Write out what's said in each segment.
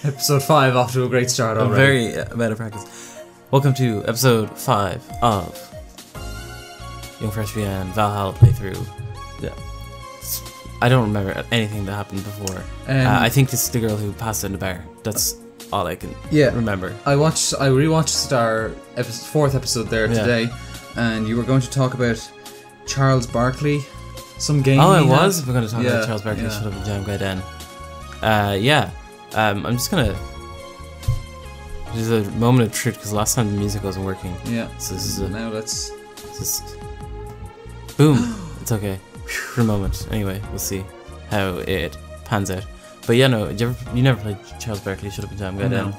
Episode 5 off to a great start already. Very bad at practice. Welcome to episode 5 of YungFreshVN Valhalla playthrough. Yeah. I don't remember anything that happened before. I think this is the girl who passed in the bar. That's all I can remember. I rewatched our 4th episode there today, and you were going to talk about Charles Barkley, some game. Oh, we're going to talk about Charles Barkley. Shut up and jam guy then. I'm just gonna. There's a moment of truth because last time the music wasn't working. Yeah. So this is a. Now let's. Just. Boom. It's okay. For a moment. Anyway, we'll see how it pans out. But yeah, no. You never played Charles Barkley. Shut up and jam guy then.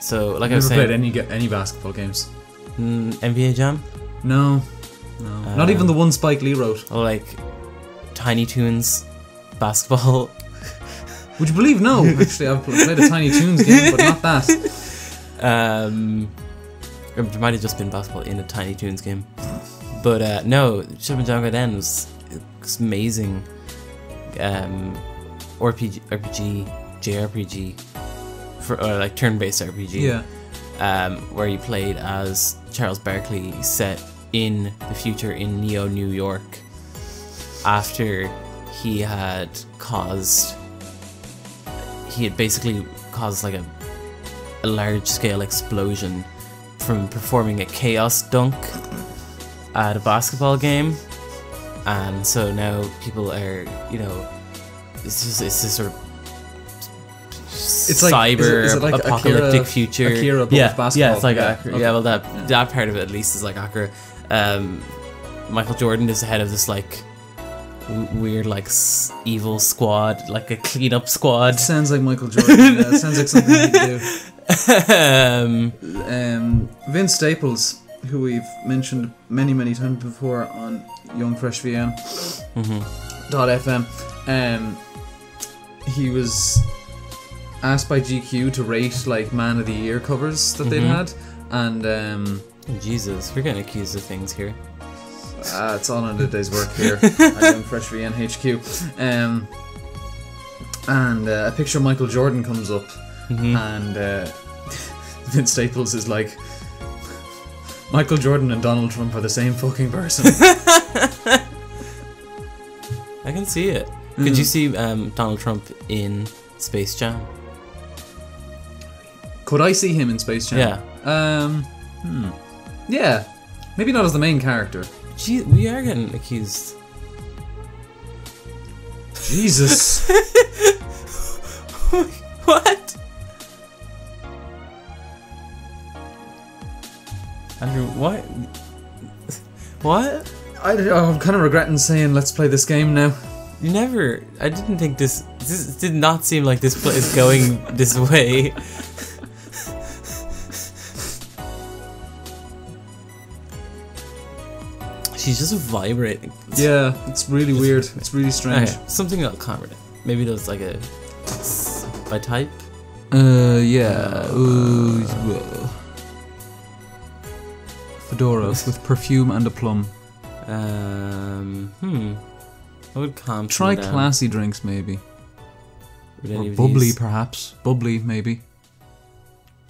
So like I was saying. Never played any basketball games. NBA Jam? No. Not even the one Spike Lee wrote. Or like Tiny Toons basketball. Would you believe? No, actually, I've played a Tiny Toons game, but not that. There might have just been basketball in a Tiny Toons game, but no, Shut Up and Jam Guy Den was amazing. RPG, JRPG, or like turn-based RPG. Yeah. Where you played as Charles Barkley, set in the future in New York, after he had basically caused like a large-scale explosion from performing a chaos dunk at a basketball game, and so now people are, it's this sort of cyber-apocalyptic future. Akira basketball. Yeah, it's like well, that part of it at least is like Akira. Michael Jordan is the head of this like weird like evil squad, like a cleanup squad. It sounds like Michael Jordan. Yeah, it sounds like something he'd do. Vince Staples, who we've mentioned many times before on YungFreshVN .fm, he was asked by GQ to rate like Man of the Year covers that they'd had, and Jesus, you're getting accused of things here. It's all under a day's work here at YungFreshVN HQ. And a picture of Michael Jordan comes up, and Vince Staples is like, Michael Jordan and Donald Trump are the same fucking person. I can see it. Could you see Donald Trump in Space Jam? Could I see him in Space Jam? Yeah. Yeah. Maybe not as the main character. Gee, we are getting accused. Jesus. What? Andrew, what? What? I'm kind of regretting saying let's play this game now. You never... I didn't think this did not seem like this play is going this way. She's just vibrating. Yeah, it's really weird. It's really strange. Okay, something I'll comment. Maybe there's like a... by type? Yeah. Fedora with perfume and a plum. I would calm. Try classy drinks, maybe. Or bubbly, perhaps. Bubbly, maybe.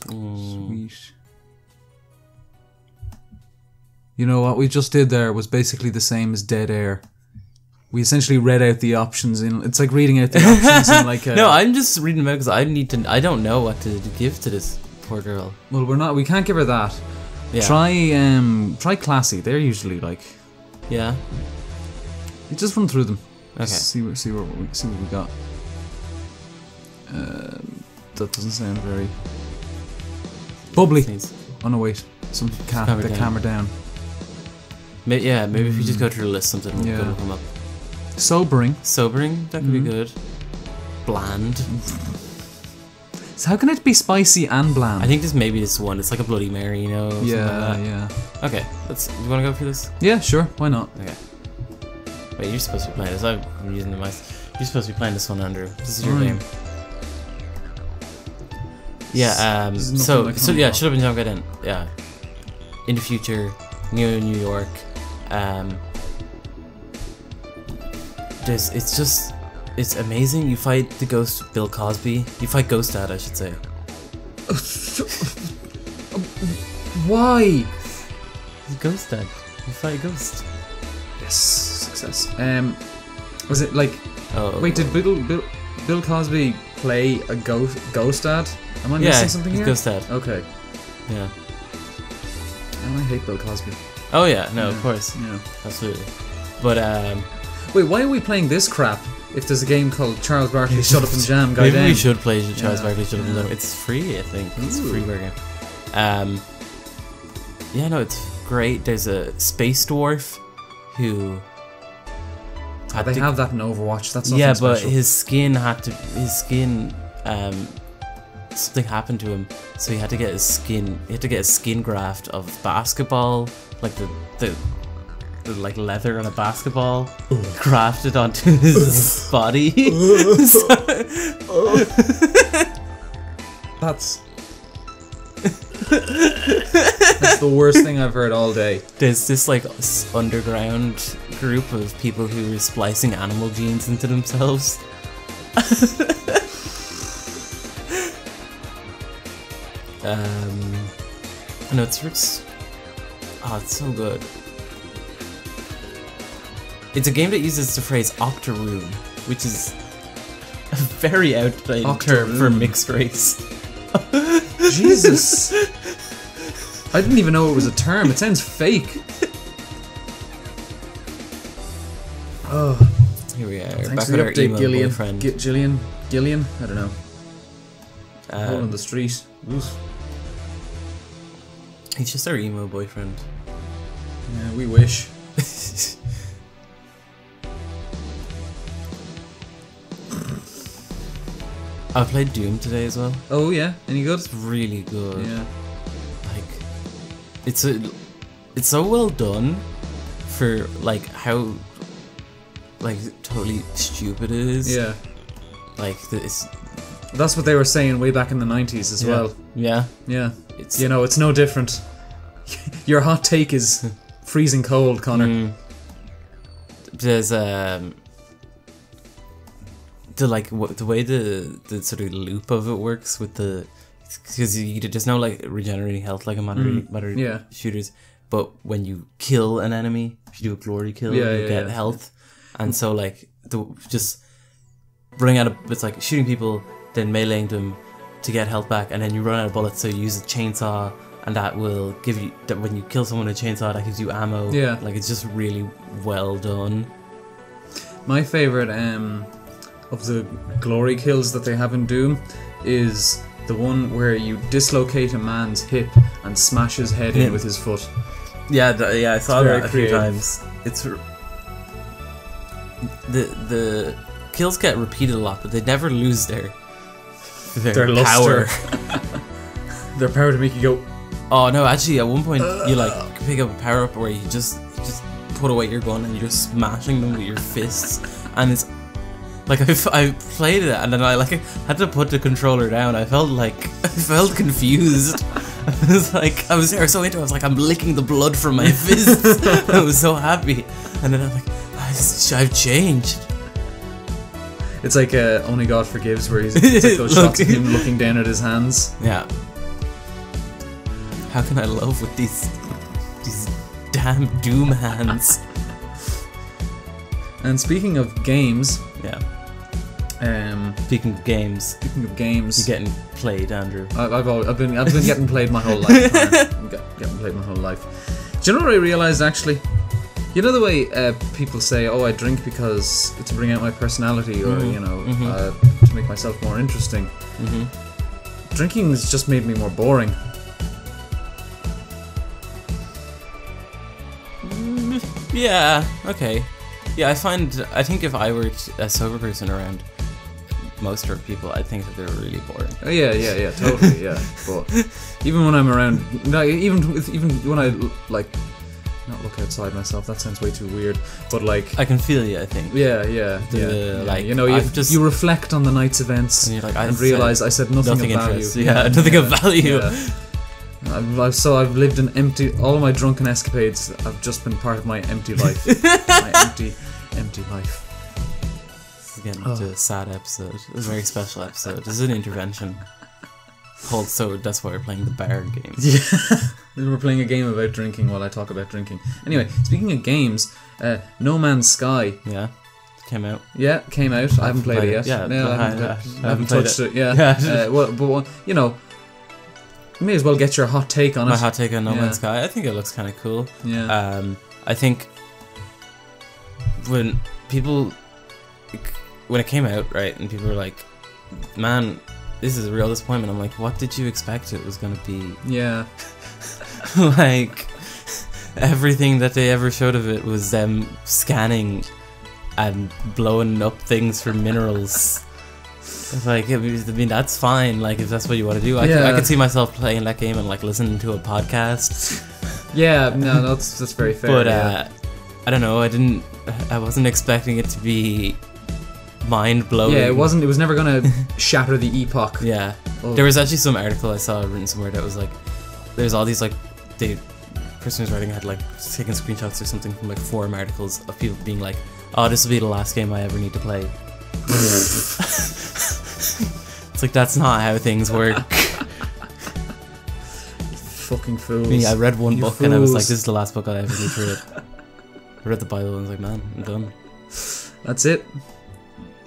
Sweet. You know what we just did there was basically the same as dead air. We essentially read out the options in. It's like reading out the options in like a. No, I'm just reading them out because I don't know what to give to this poor girl. Well, we can't give her that. Yeah. Try classy. They're usually like. Yeah. You just run through them. Okay. See what we got. That doesn't sound very. Bubbly. Oh no, wait. Some camera down. Maybe if you just go through the list, something will come up. Sobering, that could be good. Bland. So how can it be spicy and bland? I think this one. It's like a Bloody Mary, you know. Yeah. Okay, do you want to go through this? Yeah, sure. Why not? Okay. Wait, you're supposed to be playing this. I'm using the mice. You're supposed to be playing this one, Andrew. This is your game. Yeah. So yeah. Shut up and jump right in. Yeah. In the future, New York. It's just It's amazing. You fight the ghost of Bill Cosby. You fight Ghost Dad, I should say. Why? Ghost Dad. You fight a ghost. Yes, success. Was it like? Oh. Wait, did Bill Cosby play a ghost dad? Am I missing something here? Ghost Dad. Okay. Yeah. And I hate Bill Cosby. Oh yeah, no, of course. Yeah. Absolutely. But wait, why are we playing this crap? If there's a game called Charles Barkley Shut Up and Jam, Guy maybe Dane. we should play Charles Barkley Shut Up and Jam. It's free, I think. It's a free game. Yeah, no, it's great. There's a space dwarf who. They have that in Overwatch. That's nothing yeah, special. but his skin something happened to him, so he had to get his skin. He had to get a skin graft of basketball, like the like leather on a basketball, grafted onto his body. That's the worst thing I've heard all day. There's this like underground group of people who are splicing animal genes into themselves. No, it's so good. It's a game that uses the phrase octoroon, which is a very outdated term for mixed race. Jesus. I didn't even know it was a term. It sounds fake. Oh. Here we are. Thanks back for with the our update, emo Gillian. boyfriend. Gillian? I don't know. Hole in the street. Oof. He's just our emo boyfriend. Yeah, we wish. I played Doom today as well. Oh yeah, any good? It's really good. Yeah. Like, it's so well done for like how like totally stupid it is. Yeah. Like that's what they were saying way back in the 90s as well. Yeah. Yeah. It's no different. Your hot take is freezing cold, Connor. There's the way the sort of loop of it works with because there's no like regenerating health like a modern shooters, but when you kill an enemy, if you do a glory kill, you get health, and so like just running out of it's like shooting people, then meleeing them to get health back, and then you run out of bullets, so you use a chainsaw, and that will give you that when you kill someone with a chainsaw, that gives you ammo. Yeah, like it's just really well done. My favorite of the glory kills that they have in Doom is the one where you dislocate a man's hip and smash his head in with his foot. Yeah, I saw that a few times. It's the kills get repeated a lot, but they never lose their power. Their power to make you go. Oh no! Actually, at one point you like pick up a power up where you just put away your gun and you're just smashing them with your fists, and it's like I played it and then I like had to put the controller down. I felt confused. I was there so into it. I was like, I'm licking the blood from my fists. I was so happy, and then I'm like, I've changed. It's like Only God Forgives, where it's like those shots of him looking down at his hands. Yeah. How can I love with these damn Doom hands? And speaking of games, yeah. Speaking of games, you're getting played, Andrew. I've been getting played my whole life. I'm getting played my whole life. Do you know what I realized actually? You know the way people say, "Oh, I drink because to bring out my personality," or to make myself more interesting. Drinking has just made me more boring. Yeah. Okay. Yeah, I think if I were a sober person around most of people, I think that they're really boring. Oh, yeah, totally, yeah. But even when I'm around, even when I like not look outside myself, that sounds way too weird. But like, I can feel you. I think. Yeah. Like, you reflect on the night's events and, you're like, and realize I said nothing of value. Nothing of value. Yeah. I've lived an empty. All of my drunken escapades have just been part of my empty life. My empty life. is getting into a sad episode. It was a very special episode. This is an intervention. So that's why we're playing the bar game. Yeah, we're playing a game about drinking while I talk about drinking. Anyway, speaking of games, No Man's Sky. Yeah, came out. Yeah, came out. I haven't played it yet. Yeah, no, I haven't touched it. Yeah. But you know, you may as well get your hot take on it. My hot take on No Man's Sky. I think it looks kind of cool. Yeah. I think when it came out, right, and people were like, "Man, this is a real disappointment." I'm like, what did you expect it was going to be? Yeah. Like, everything that they ever showed of it was them scanning and blowing up things for minerals. It's like, I mean, that's fine, like, if that's what you want to do. I could see myself playing that game and, like, listening to a podcast. Yeah, no, that's very fair. But, I don't know, I wasn't expecting it to be mind-blowing. Yeah, it was never gonna shatter the epoch. Yeah. There was actually some article I saw written somewhere that was like, there's all these, like, the person who's writing had, like, taken screenshots or something from, like, forum articles of people being like, oh, this will be the last game I ever need to play. It's like, that's not how things work. Fucking fools. I read one book and I was like, this is the last book I ever need to read. I read the Bible and I was like, man, I'm done. That's it.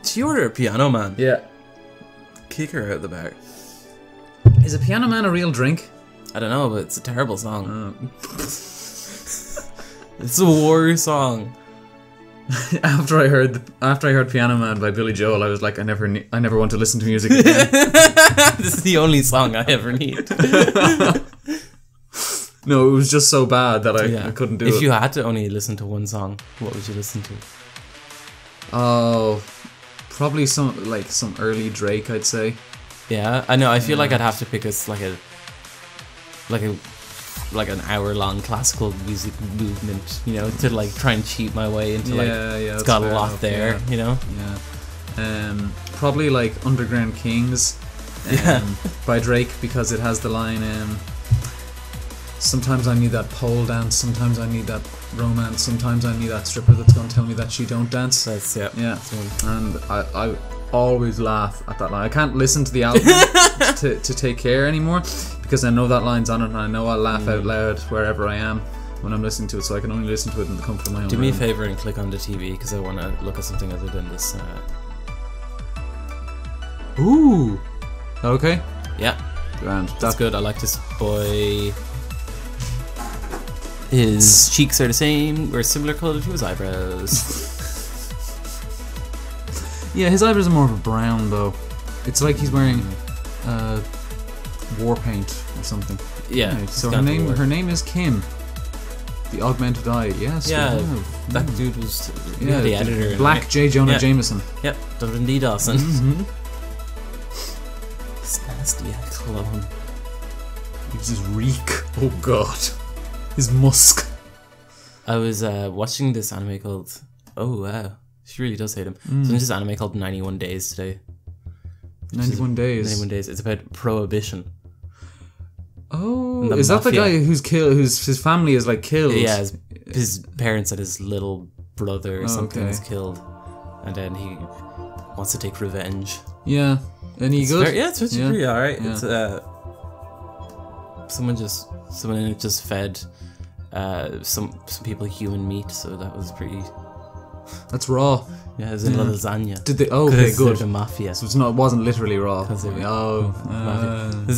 Did you order a Piano Man? Yeah. Kick her out the bar. Is a Piano Man a real drink? I don't know, but it's a terrible song. It's a war song. After I heard Piano Man by Billy Joel, I was like, I never want to listen to music again. This is the only song I ever need. No, it was just so bad that I couldn't do it. If you had to only listen to one song, what would you listen to? Oh, probably some early Drake, I'd say. Yeah, I know. I feel like I'd have to pick like an hour-long classical music movement, you know, to like try and cheat my way into it's got a lot there, you know. Yeah. Probably like Underground Kings, by Drake, because it has the line, sometimes I need that pole dance, sometimes I need that romance, sometimes I need that stripper that's gonna tell me that she don't dance. That's And I always laugh at that line. I can't listen to the album to Take Care anymore, because I know that line's on it and I know I'll laugh out loud wherever I am when I'm listening to it, so I can only listen to it in the comfort of my own Do me a room. favour and click on the TV, because I want to look at something other than this. Ooh. Okay. Yeah. Grand. That's good. I like this boy. His cheeks are the same, or similar colour to his eyebrows. Yeah, his eyebrows are more of a brown though. It's like he's wearing war paint or something. Yeah. Right, so her name is Kim. The augmented eye. Yes. Yeah. That dude was the editor. Black J. Jonah Jameson. Yep. Dundee D. Dawson. Mm-hmm. This nasty cologne. It's his reek. Oh god. His musk. I was watching this anime called. Oh wow. She really does hate him. So there's this anime called 91 Days today. 91 Days. 91 Days. It's about prohibition. Oh, is that the guy who's killed? His family is like killed? Yeah, his parents and his little brother or something is killed, and then he wants to take revenge. Yeah, and he good. It's pretty alright. Yeah. It's someone in it just fed some people human meat, so that was pretty. That's raw. Yeah, it was in lasagna. Did they? Oh, okay, good. The mafia. So it wasn't literally raw.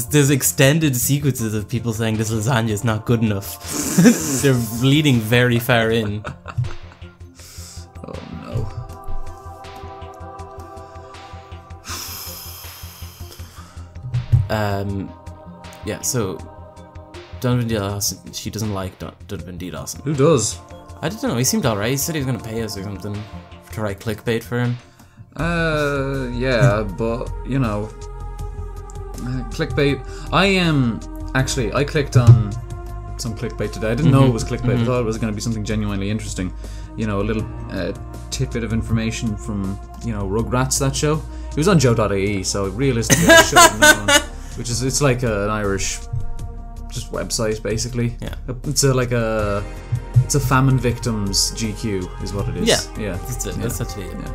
There's extended sequences of people saying this lasagna is not good enough. They're leading very far in. Oh no. Yeah. So Donovan D. Dawson. She doesn't like Donovan D. Dawson. Who does? I don't know. He seemed alright. He said he was going to pay us or something to write clickbait for him. Yeah, but you know, clickbait. I clicked on some clickbait today. I didn't know it was clickbait. I thought it was going to be something genuinely interesting. You know, a little tidbit of information from Rugrats, that show. It was on Joe.ie, so realistically I should have known. It's like an Irish just website basically. Yeah. It's a famine victims GQ is what it is. Yeah. Yeah. That's it. That's actually it. Yeah.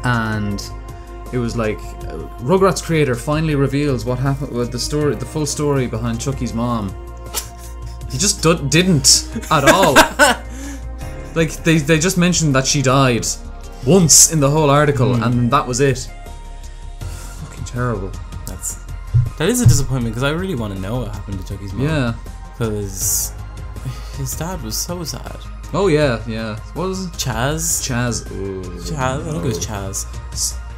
and it was like Rugrats creator finally reveals what happened with the full story behind Chucky's mom. He just didn't at all. Like they just mentioned that she died once in the whole article, and that was it. Fucking terrible. That is a disappointment because I really want to know what happened to Chucky's mom. Yeah. Because his dad was so sad. Oh yeah. What was it? Chaz. Ooh, Chaz. I think it was Chaz.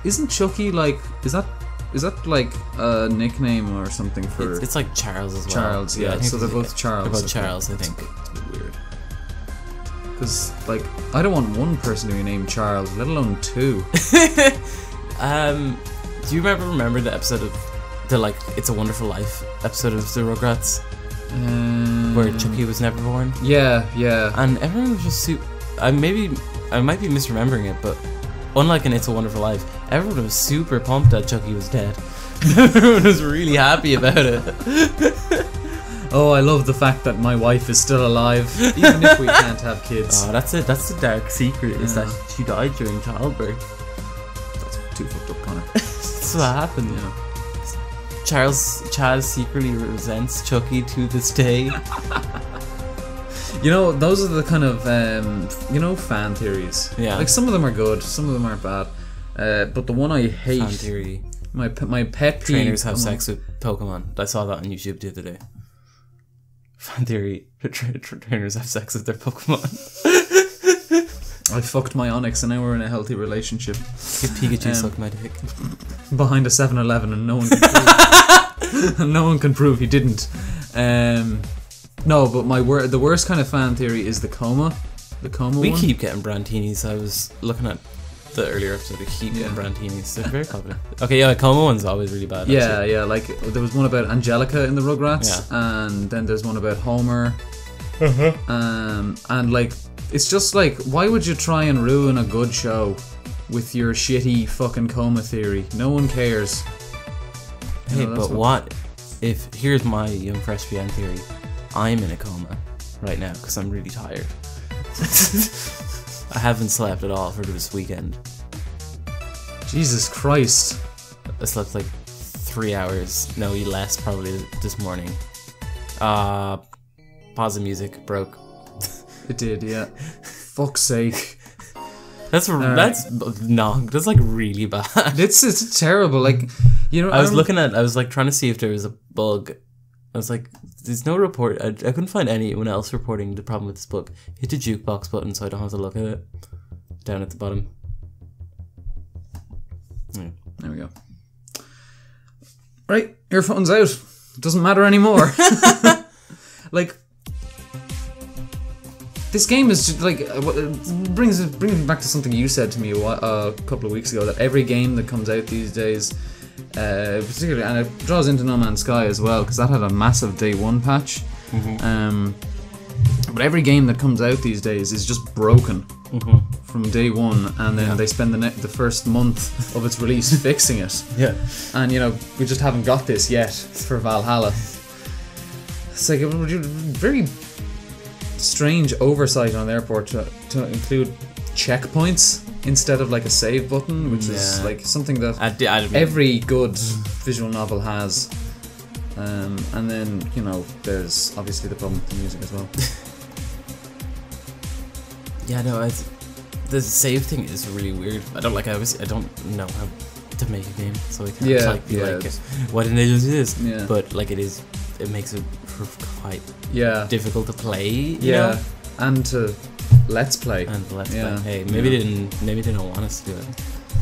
Isn't Chucky like? Is that like a nickname or something for? It's like Charles as well. Charles, yeah. I think So they're both Charles. They're both Charles, I think. It's a bit weird. Because like I don't want one person to be named Charles, let alone two. Do you remember the episode of the like It's a Wonderful Life episode of the Rugrats where Chucky was never born? Yeah. And everyone was just I might be misremembering it, but unlike in It's a Wonderful Life, everyone was super pumped that Chucky was dead. Everyone was really happy about it. Oh, I love the fact that my wife is still alive, even if we can't have kids. Oh, that's it. That's the dark secret, is that she died during childbirth. That's too fucked up, Connor. That's what happened. Yeah. Chaz secretly resents Chucky to this day. You know, those are the kind of fan theories. Yeah. Like some of them are good, some of them aren't bad. But the one I hate, Fan theory. my pet peeve. Trainers have sex with Pokemon. I saw that on YouTube the other day. Fan theory. Trainers have sex with their Pokemon. I fucked my Onyx and now we're in a healthy relationship. Give Pikachu suck my dick. Behind a 7-Eleven and no one can prove no one can prove he didn't. No, but the worst kind of fan theory is the coma. The coma We one. keep getting Brantinis. I was looking at the earlier episode. We keep getting Brantinis. They're very popular. Okay, yeah, coma one's always really bad. Yeah, like there was one about Angelica in the Rugrats, Yeah. and then there's one about Homer. And like it's just like, why would you try and ruin a good show with your shitty fucking coma theory? No one cares. Hey, but what if, here's my YungFreshVN theory, I'm in a coma right now because I'm really tired. I haven't slept at all for this weekend. Jesus Christ. I slept like 3 hours, no, less probably this morning. Pause the music, broke. It did, yeah. Fuck's sake. That's like really bad. It's terrible. Like, you know, I was like trying to see if there was a bug. I was like, there's no report. I couldn't find anyone else reporting the problem with this bug. Hit the jukebox button so I don't have to look at it. Down at the bottom. Yeah. There we go. Right, earphones out. It doesn't matter anymore. Like, this game is just like brings me back to something you said to me a couple of weeks ago, that every game that comes out these days, particularly, and it draws into No Man's Sky as well, because that had a massive day one patch. But every game that comes out these days is just broken from day one, and then they spend the first month of its release fixing it. Yeah. And you know, we just haven't got this yet for Valhalla. It's like a very strange oversight on their part to include checkpoints instead of like a save button, which is like something that every good visual novel has. And then, you know, there's obviously the problem with the music as well. Yeah, no, the save thing is really weird. I don't know how to make a game, so I can't be like, why didn't they just do this? Yeah. But like it makes it quite difficult to play. You know? And to let's play. Hey, maybe they don't want us to do it.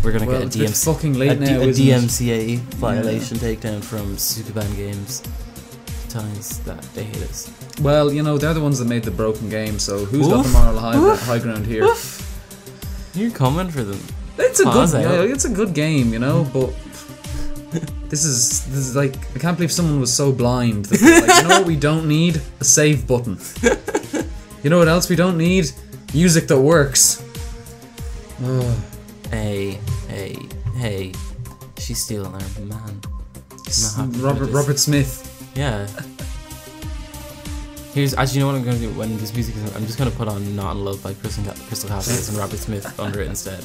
We're gonna get a DMCA fucking late now, a DMCA violation takedown from Sukuban Games, telling us that they hate us. Well, you know, they're the ones that made the broken game, so who's got the moral high ground here? You're coming for them. It's a good game, you know, but this is like, I can't believe someone was so blind that they're like, you know what we don't need? A save button. You know what else we don't need? Music that works. Hey. She's stealing our man. Robert Smith. Yeah. Here's actually, you know what I'm going to do when this music is. I'm just going to put on "Not in Love" by Crystal Castles and Robert Smith under it instead.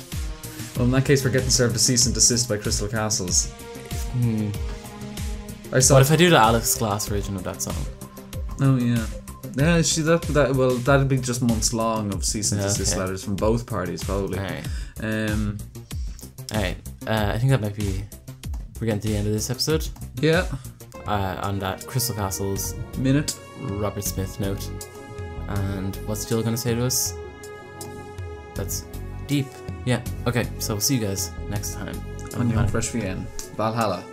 Well, in that case, we're getting served a cease and desist by Crystal Castles. What if I do the Alex Glass version of that song? Oh yeah. Yeah, well, that'd be just months long of cease and desist letters from both parties, probably. Alright. Alright. I think that might be. We're getting to the end of this episode. Yeah. On that Crystal Castles minute, Robert Smith note. And what's Jill gonna say to us? That's deep. Yeah. Okay. So we'll see you guys next time. On YungFreshVN. Valhalla.